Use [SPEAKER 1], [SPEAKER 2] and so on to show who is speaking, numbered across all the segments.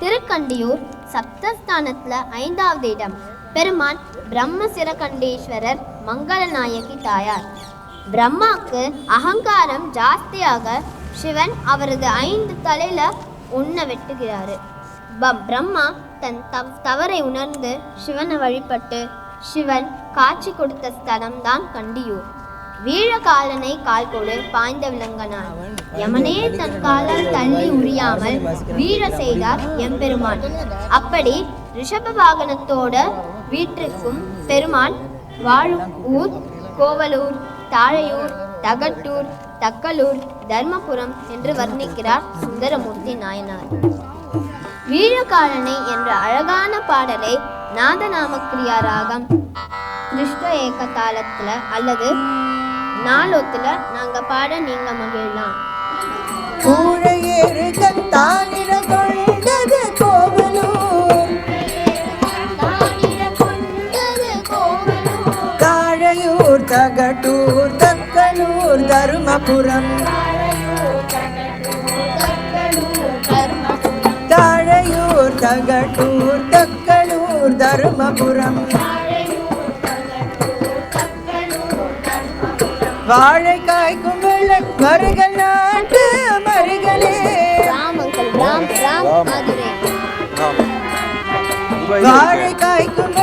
[SPEAKER 1] திருக்கண்டியூர் சப்தஸ்தானத்துல 5வது இடம். பெருமான் பிரம்மசிரகண்டேஸ்வரர், மங்களநாயகி தாயார். பிரம்மாக்கு அகங்காரம் ஜாஸ்தியாக சிவன் அவரது 5 தலையில ஒன்ன வெட்டுகிறாரு. பிரம்மா தன் தவறை உணர்ந்து சிவனை வழிபட்டு சிவன் காட்சி கொடுத்த ஸ்தலம்தான் கண்டியூர். வீழகாலனை கால் கொடு பாய்ந்த விலங்கனார். யமனே தன் காலால் தள்ளி உரியாமல் வீழ செய்தார் எம்பெருமான். அப்படி ரிஷப வாகனத்தோட வீட்டிற்கும் பெருமான் வாழும் ஊர் கோவலூர், தாழையூர், தகட்டூர், தக்கலூர், தர்மபுரம் என்று வர்ணிக்கிறார் சுந்தரமூர்த்தி நாயனார். வீழகாலனை என்ற அழகான பாடலை நாதநாமக்கிரியா ராகம் கிருஷ்ண ஏக தாளத்துல அல்லது நாளோத்துல நாங்க பாட நீங்க மகிழலாம்.
[SPEAKER 2] தாழையூர், தகட்டூர், தக்கலூர், தருமபுரம். தாழையூர், தகட்டூர், தக்கலூர், தருமபுரம். வாழை காய்க்கும் மருகல் நாட்டு மருகலே. வாழை காய்க்கும்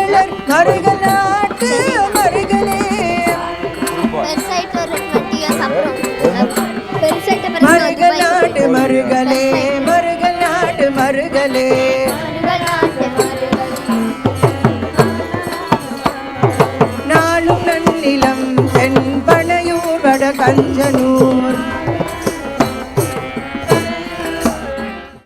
[SPEAKER 2] மருகல் நாட்டு மருகலே. மருகல் நாட்டு மருகலே, மருகல் நாட்டு மருகலே. நாளும் நன்னிலம் தென்பனையூர் வட கஞ்சனூர்.